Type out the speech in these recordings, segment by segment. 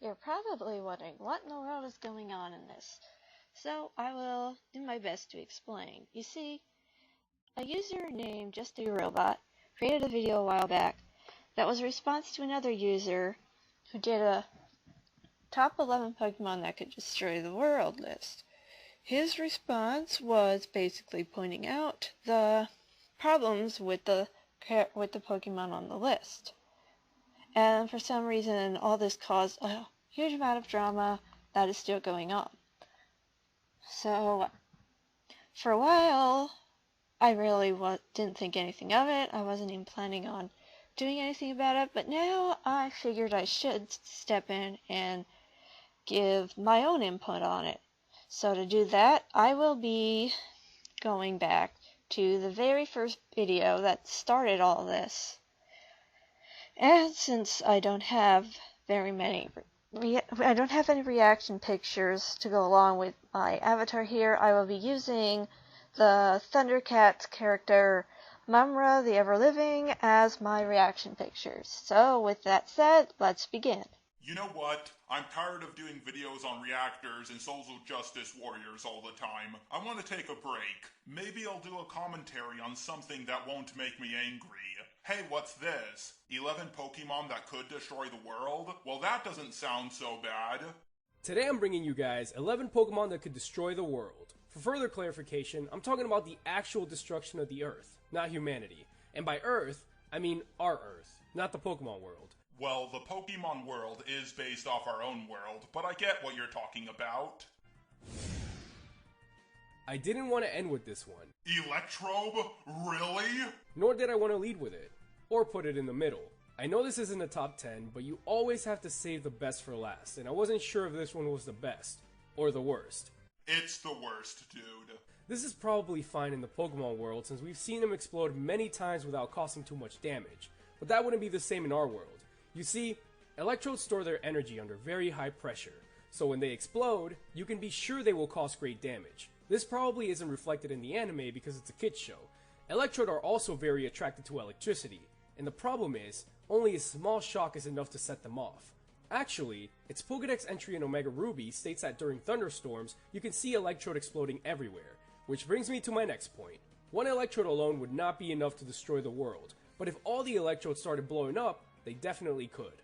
You're probably wondering what in the world is going on in this. So I will do my best to explain. You see, a user named JustARobot created a video a while back that was a response to another user who did a top 11 Pokemon that could destroy the world list. His response was basically pointing out the problems with the Pokemon on the list. And for some reason, all this caused a huge amount of drama that is still going on. So, for a while, I really didn't think anything of it. I wasn't even planning on doing anything about it. But now I figured I should step in and give my own input on it. So to do that, I will be going back to the very first video that started all this. And since I don't have very many, I don't have any reaction pictures to go along with my avatar here, I will be using the Thundercats character mumm-ra the Ever-Living as my reaction pictures. So with that said, let's begin. You know what? I'm tired of doing videos on reactors and social justice warriors all the time. I want to take a break. Maybe I'll do a commentary on something that won't make me angry. Hey, what's this? 11 Pokemon that could destroy the world? Well, that doesn't sound so bad. Today I'm bringing you guys 11 Pokemon that could destroy the world. For further clarification, I'm talking about the actual destruction of the Earth, not humanity. And by Earth, I mean our Earth, not the Pokemon world. Well, the Pokemon world is based off our own world, but I get what you're talking about. I didn't want to end with this one. Electrobe? Really? Nor did I want to lead with it, or put it in the middle. I know this isn't a top 10, but you always have to save the best for last, and I wasn't sure if this one was the best, or the worst. It's the worst, dude. This is probably fine in the Pokemon world since we've seen them explode many times without causing too much damage, but that wouldn't be the same in our world. You see, electrodes store their energy under very high pressure, so when they explode, you can be sure they will cause great damage. This probably isn't reflected in the anime because it's a kids show. Electrode are also very attracted to electricity, and the problem is, only a small shock is enough to set them off. Actually, its Pokedex entry in Omega Ruby states that during thunderstorms, you can see Electrode exploding everywhere, which brings me to my next point. One Electrode alone would not be enough to destroy the world, but if all the Electrodes started blowing up, they definitely could.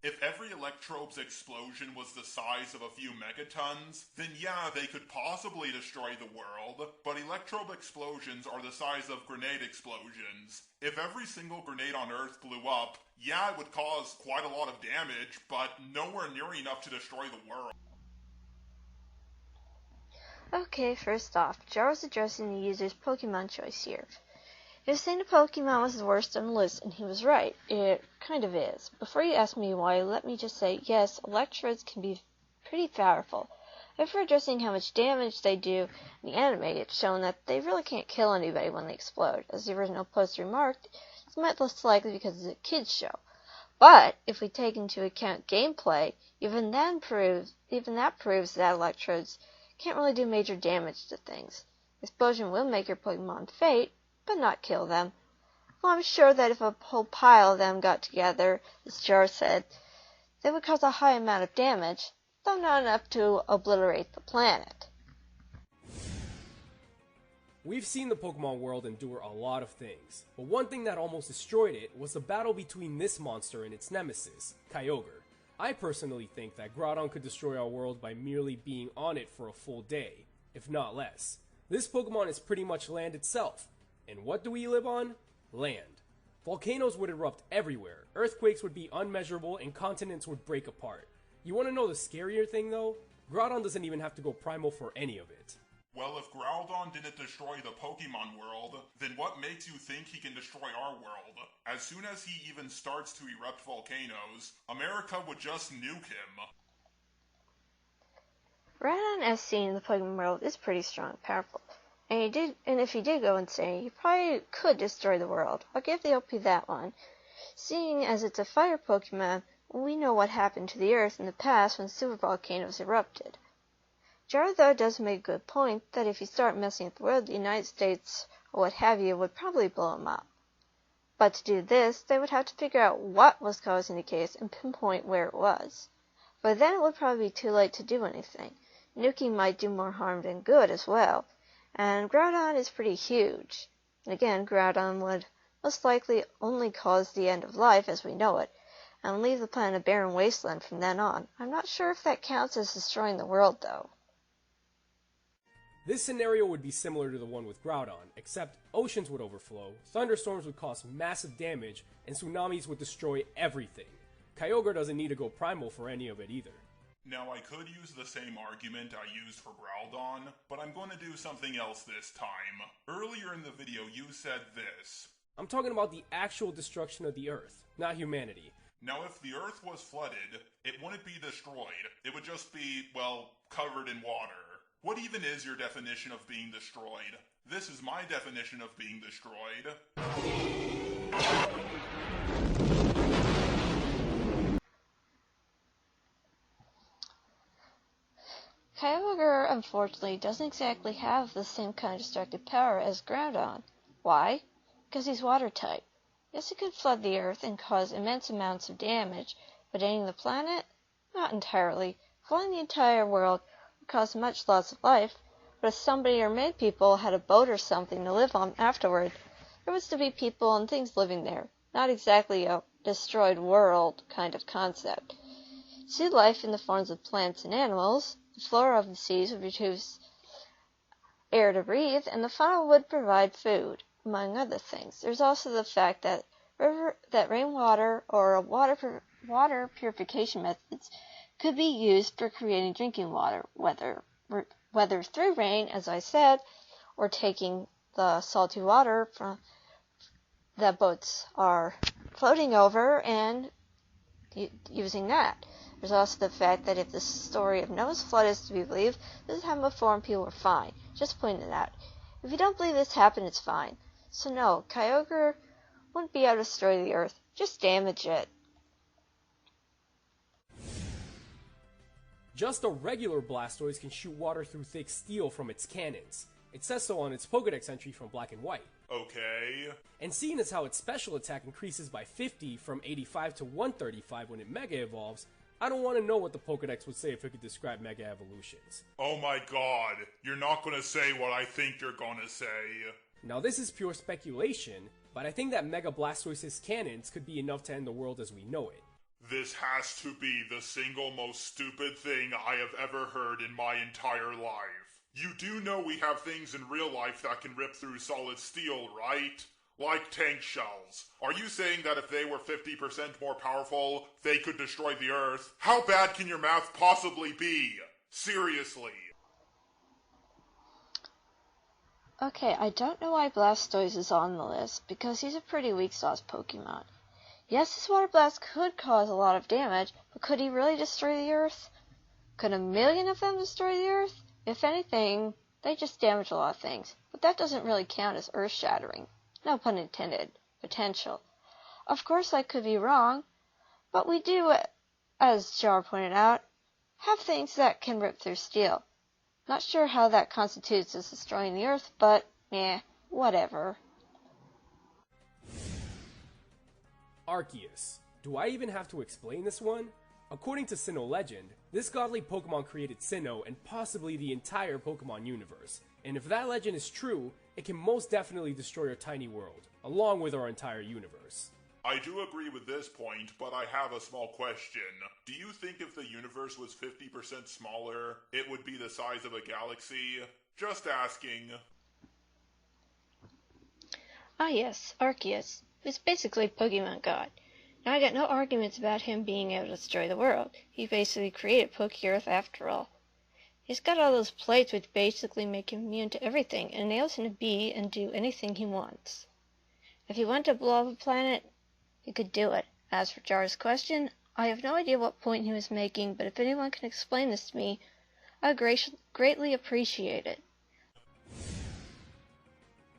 If every Electrobe's explosion was the size of a few megatons, then yeah, they could possibly destroy the world, but Electrobe explosions are the size of grenade explosions. If every single grenade on Earth blew up, yeah, it would cause quite a lot of damage, but nowhere near enough to destroy the world. Okay, first off, Jar was addressing the user's Pokemon choice here. He was saying the Pokemon was the worst on the list, and he was right. It kind of is. Before you ask me why, let me just say, yes, Electrodes can be pretty powerful. After addressing how much damage they do in the anime, it's shown that they really can't kill anybody when they explode. As the original post remarked, it's much less likely because it's a kids show. But if we take into account gameplay, even that proves that Electrodes can't really do major damage to things. Explosion will make your Pokemon faint, but not kill them. Well, I'm sure that if a whole pile of them got together, as Jar said, they would cause a high amount of damage, though not enough to obliterate the planet. We've seen the Pokemon world endure a lot of things, but one thing that almost destroyed it was the battle between this monster and its nemesis, Kyogre. I personally think that Groudon could destroy our world by merely being on it for a full day, if not less. This Pokemon is pretty much land itself. And what do we live on? Land. Volcanoes would erupt everywhere, earthquakes would be unmeasurable, and continents would break apart. You want to know the scarier thing though? Groudon doesn't even have to go primal for any of it. Well, if Groudon didn't destroy the Pokemon world, then what makes you think he can destroy our world? As soon as he even starts to erupt volcanoes, America would just nuke him. Groudon, as seen in the Pokemon world, is pretty strong and powerful. And if he did go insane, he probably could destroy the world. I'll give the OP that one. Seeing as it's a fire Pokemon, we know what happened to the Earth in the past when super volcanoes erupted. Jar, though, does make a good point that if you start messing with the world, the United States, or what have you, would probably blow him up. But to do this, they would have to figure out what was causing the chaos and pinpoint where it was. By then it would probably be too late to do anything. Nuking might do more harm than good as well, and Groudon is pretty huge. And again, Groudon would most likely only cause the end of life as we know it, and leave the planet a barren wasteland from then on. I'm not sure if that counts as destroying the world, though. This scenario would be similar to the one with Groudon, except oceans would overflow, thunderstorms would cause massive damage, and tsunamis would destroy everything. Kyogre doesn't need to go primal for any of it either. Now, I could use the same argument I used for Groudon, but I'm going to do something else this time. Earlier in the video, you said this. I'm talking about the actual destruction of the Earth, not humanity. Now, if the Earth was flooded, it wouldn't be destroyed. It would just be, well, covered in water. What even is your definition of being destroyed? This is my definition of being destroyed. Kyogre, unfortunately, doesn't exactly have the same kind of destructive power as Groudon. Why? Because he's water-type. Yes, it could flood the Earth and cause immense amounts of damage, but ending the planet? Not entirely. Flooding the entire world would cause much loss of life, but if somebody or many people had a boat or something to live on afterward, there was to be people and things living there. Not exactly a destroyed world kind of concept. Sea life in the forms of plants and animals, the flora of the seas would produce air to breathe, and the fauna would provide food, among other things. There's also the fact that rainwater or water purification methods could be used for creating drinking water, whether through rain, as I said, or taking the salty water from that boats are floating over and using that. There's also the fact that if the story of Noah's flood is to be believed, this happened before and people were fine. Just pointing it out. If you don't believe this happened, it's fine. So no, Kyogre wouldn't be able to destroy the Earth, just damage it. Just a regular Blastoise can shoot water through thick steel from its cannons. It says so on its Pokedex entry from Black and White. Okay. And seeing as how its special attack increases by 50 from 85 to 135 when it Mega Evolves, I don't want to know what the Pokedex would say if it could describe Mega Evolutions. Oh my god, you're not going to say what I think you're going to say. Now this is pure speculation, but I think that Mega Blastoise's cannons could be enough to end the world as we know it. This has to be the single most stupid thing I have ever heard in my entire life. You do know we have things in real life that can rip through solid steel, right? Like tank shells. Are you saying that if they were 50% more powerful, they could destroy the Earth? How bad can your math possibly be? Seriously. Okay, I don't know why Blastoise is on the list, because he's a pretty weak sauce Pokemon. Yes, his Water Blast could cause a lot of damage, but could he really destroy the Earth? Could a million of them destroy the Earth? If anything, they just damage a lot of things, but that doesn't really count as earth-shattering. No pun intended. Potential. Of course I could be wrong, but we do, as Jar pointed out, have things that can rip through steel. Not sure how that constitutes as destroying the Earth, but, whatever. Arceus. Do I even have to explain this one? According to Sinnoh legend, this godly Pokemon created Sinnoh and possibly the entire Pokemon universe. And if that legend is true, it can most definitely destroy our tiny world, along with our entire universe. I do agree with this point, but I have a small question. Do you think if the universe was 50% smaller, it would be the size of a galaxy? Just asking. Ah yes, Arceus, who's basically Pokemon God. Now I got no arguments about him being able to destroy the world. He basically created Poke-Earth after all. He's got all those plates which basically make him immune to everything, and enables him to be and do anything he wants. If he wanted to blow up a planet, he could do it. As for Jar's question, I have no idea what point he was making, but if anyone can explain this to me, I would greatly appreciate it.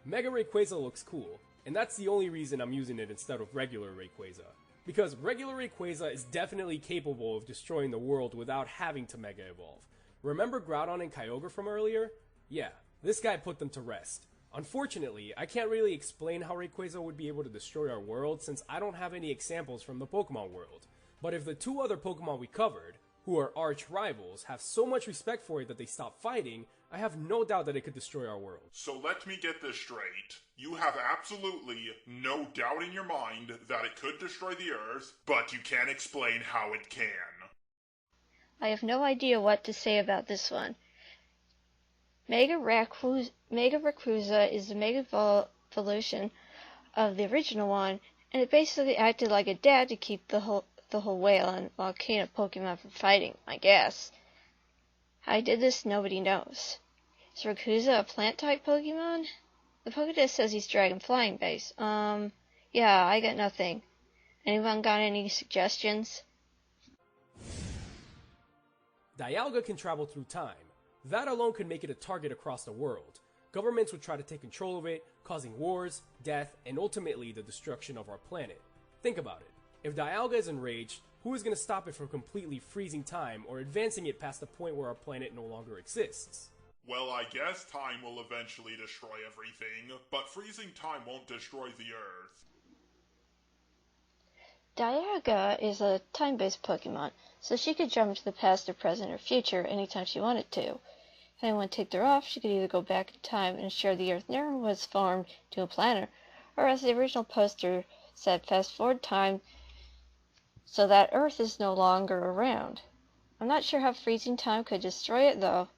Mega Rayquaza looks cool, and that's the only reason I'm using it instead of regular Rayquaza. Because regular Rayquaza is definitely capable of destroying the world without having to Mega Evolve. Remember Groudon and Kyogre from earlier? Yeah, this guy put them to rest. Unfortunately, I can't really explain how Rayquaza would be able to destroy our world since I don't have any examples from the Pokemon world. But if the two other Pokemon we covered, who are arch rivals, have so much respect for it that they stop fighting, I have no doubt that it could destroy our world. So let me get this straight. You have absolutely no doubt in your mind that it could destroy the Earth, but you can't explain how it can. I have no idea what to say about this one. Mega Rayquaza is the Mega Evolution of the original one, and it basically acted like a dad to keep the whole whale and volcano Pokemon from fighting, I guess. How I did this, nobody knows. Is Rayquaza a plant-type Pokemon? The Pokédex says he's Dragon Flying base. Yeah, I got nothing. Anyone got any suggestions? Dialga can travel through time. That alone could make it a target across the world. Governments would try to take control of it, causing wars, death, and ultimately the destruction of our planet. Think about it. If Dialga is enraged, who is going to stop it from completely freezing time or advancing it past the point where our planet no longer exists? Well, I guess time will eventually destroy everything, but freezing time won't destroy the Earth. Dialga is a time-based Pokemon, so she could jump to the past or present or future anytime she wanted to. If anyone ticked her off, she could either go back in time and ensure the Earth never was formed to a planet, or as the original poster said, fast forward time so that Earth is no longer around. I'm not sure how freezing time could destroy it, though.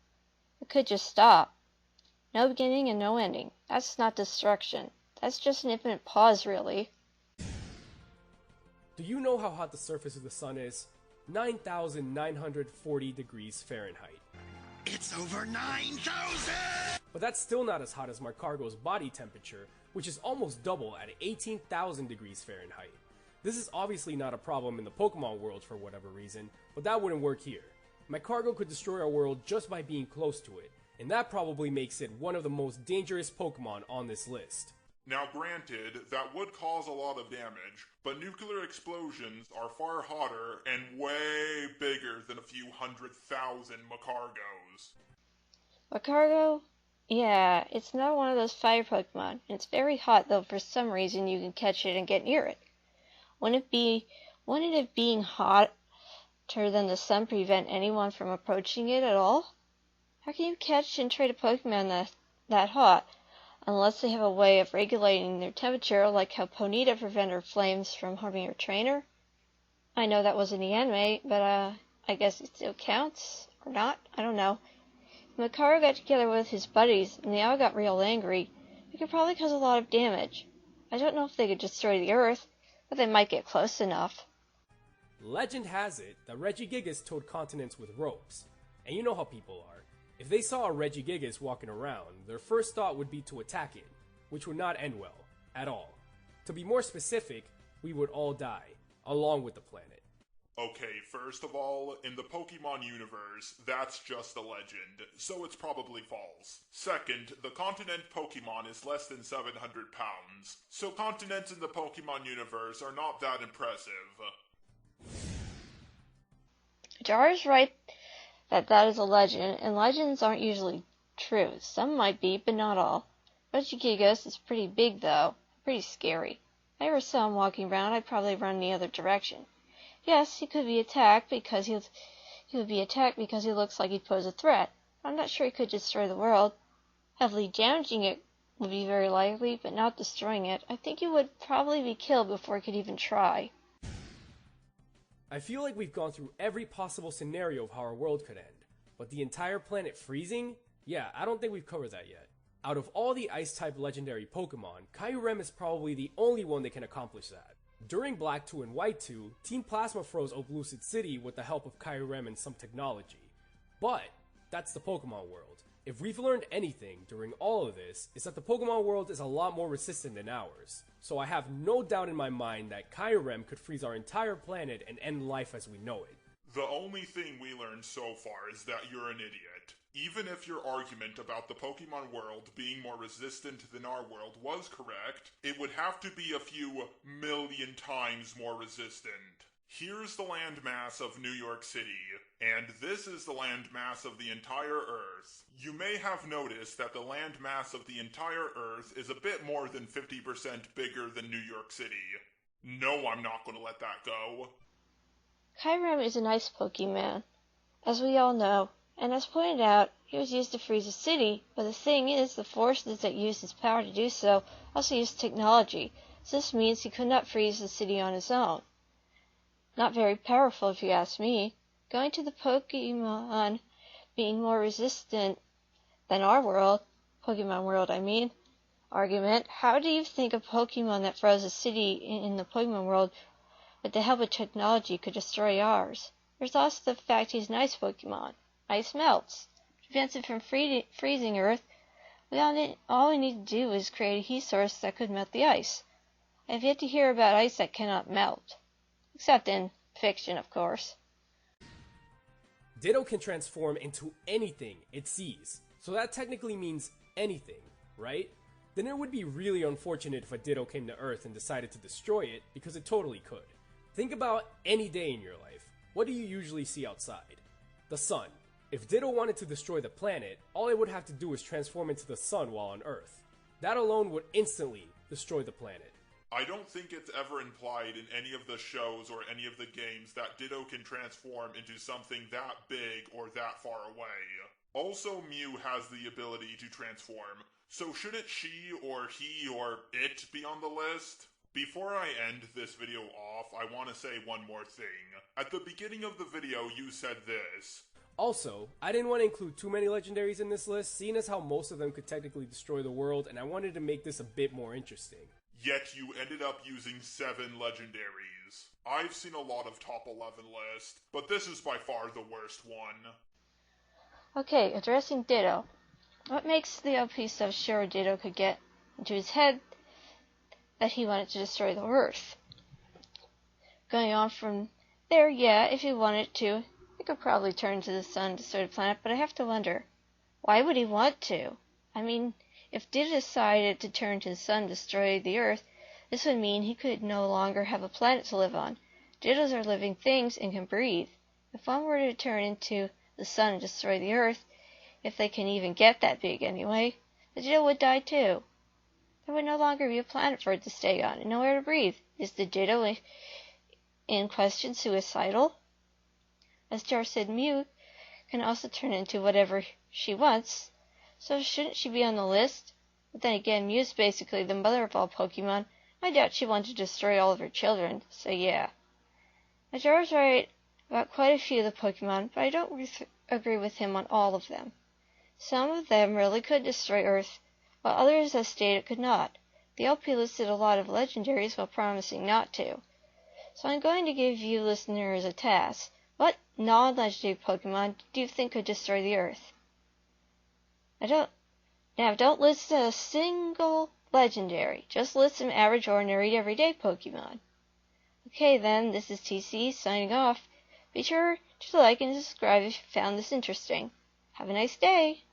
It could just stop. No beginning and no ending. That's not destruction. That's just an infinite pause, really. Do you know how hot the surface of the sun is? 9,940 degrees Fahrenheit. It's over 9,000! But that's still not as hot as Magcargo's body temperature, which is almost double at 18,000 degrees Fahrenheit. This is obviously not a problem in the Pokemon world for whatever reason, but that wouldn't work here. Magcargo could destroy our world just by being close to it, and that probably makes it one of the most dangerous Pokemon on this list. Now granted, that would cause a lot of damage, but nuclear explosions are far hotter and way bigger than a few 100,000 Magcargos. Magcargo? Yeah, it's not one of those fire Pokemon. It's very hot, though for some reason you can catch it and get near it. Wouldn't it being hotter than the sun prevent anyone from approaching it at all? How can you catch and trade a Pokemon that hot? Unless they have a way of regulating their temperature, like how Ponyta prevented her flames from harming her trainer. I know that was in the anime, but I guess it still counts, or not, I don't know. If Magcargo got together with his buddies, and they all got real angry, it could probably cause a lot of damage. I don't know if they could destroy the Earth, but they might get close enough. Legend has it that Regigigas towed continents with ropes, and you know how people are. If they saw a Regigigas walking around, their first thought would be to attack it, which would not end well, at all. To be more specific, we would all die, along with the planet. Okay, first of all, in the Pokemon universe, that's just a legend, so it's probably false. Second, the continent Pokemon is less than 700 pounds, so continents in the Pokemon universe are not that impressive. Jar is right that is a legend, and legends aren't usually true. Some might be, but not all. Regigigas is pretty big, though. Pretty scary. If I ever saw him walking around, I'd probably run the other direction. Yes, he could be attacked because he would be attacked because he looks like he'd pose a threat. I'm not sure he could destroy the world. Heavily damaging it would be very likely, but not destroying it. I think he would probably be killed before he could even try. I feel like we've gone through every possible scenario of how our world could end, but the entire planet freezing? Yeah, I don't think we've covered that yet. Out of all the Ice-type legendary Pokemon, Kyurem is probably the only one that can accomplish that. During Black 2 and White 2, Team Plasma froze Opelucid City with the help of Kyurem and some technology. But that's the Pokemon world. If we've learned anything during all of this, it's that the Pokemon world is a lot more resistant than ours. So I have no doubt in my mind that Kyurem could freeze our entire planet and end life as we know it. The only thing we learned so far is that you're an idiot. Even if your argument about the Pokemon world being more resistant than our world was correct, it would have to be a few million times more resistant. Here's the landmass of New York City, and this is the landmass of the entire Earth. You may have noticed that the landmass of the entire Earth is a bit more than 50% bigger than New York City. No, I'm not going to let that go. Kyurem is an ice Pokemon, as we all know, and as pointed out, he was used to freeze a city, but the thing is, the forces that used his power to do so also used technology, so this means he could not freeze the city on his own. Not very powerful, if you ask me. Going to the Pokemon being more resistant than our world, Pokemon world I mean, argument, how do you think a Pokemon that froze a city in the Pokemon world with the help of technology could destroy ours? There's also the fact he's an ice Pokemon. Ice melts. Prevents it from freezing Earth. All we need to do is create a heat source that could melt the ice. I have yet to hear about ice that cannot melt. Except in fiction, of course. Ditto can transform into anything it sees, so that technically means anything, right? Then it would be really unfortunate if a Ditto came to Earth and decided to destroy it, because it totally could. Think about any day in your life. What do you usually see outside? The sun. If Ditto wanted to destroy the planet, all it would have to do is transform into the sun while on Earth. That alone would instantly destroy the planet. I don't think it's ever implied in any of the shows or any of the games that Ditto can transform into something that big or that far away. Also, Mew has the ability to transform, so shouldn't she or he or it be on the list? Before I end this video off, I want to say one more thing. At the beginning of the video, you said this. Also, I didn't want to include too many legendaries in this list, seeing as how most of them could technically destroy the world, and I wanted to make this a bit more interesting. Yet you ended up using 7 legendaries. I've seen a lot of top 11 lists, but this is by far the worst one. Okay, addressing Ditto. What makes the OP so sure Ditto could get into his head that he wanted to destroy the Earth? Going on from there, yeah, if he wanted to, he could probably turn to the sun to destroy the planet, but I have to wonder, why would he want to? I mean, if Ditto decided to turn to the sun and destroy the Earth, this would mean he could no longer have a planet to live on. Dittos are living things and can breathe. If one were to turn into the sun and destroy the Earth, if they can even get that big anyway, the Ditto would die too. There would no longer be a planet for it to stay on and nowhere to breathe. Is the Ditto in question suicidal? As Jar said, Mew can also turn into whatever she wants, so shouldn't she be on the list? But then again, Mew's basically the mother of all Pokemon. I doubt she wanted to destroy all of her children, so yeah. Now Jar's right about quite a few of the Pokemon, but I don't agree with him on all of them. Some of them really could destroy Earth, while others, as stated, could not. The LP listed a lot of legendaries while promising not to. So I'm going to give you listeners a task. What non-legendary Pokemon do you think could destroy the Earth? Don't list a single legendary. Just list some average, ordinary, everyday Pokemon. Okay then, this is TC signing off. Be sure to like and subscribe if you found this interesting. Have a nice day.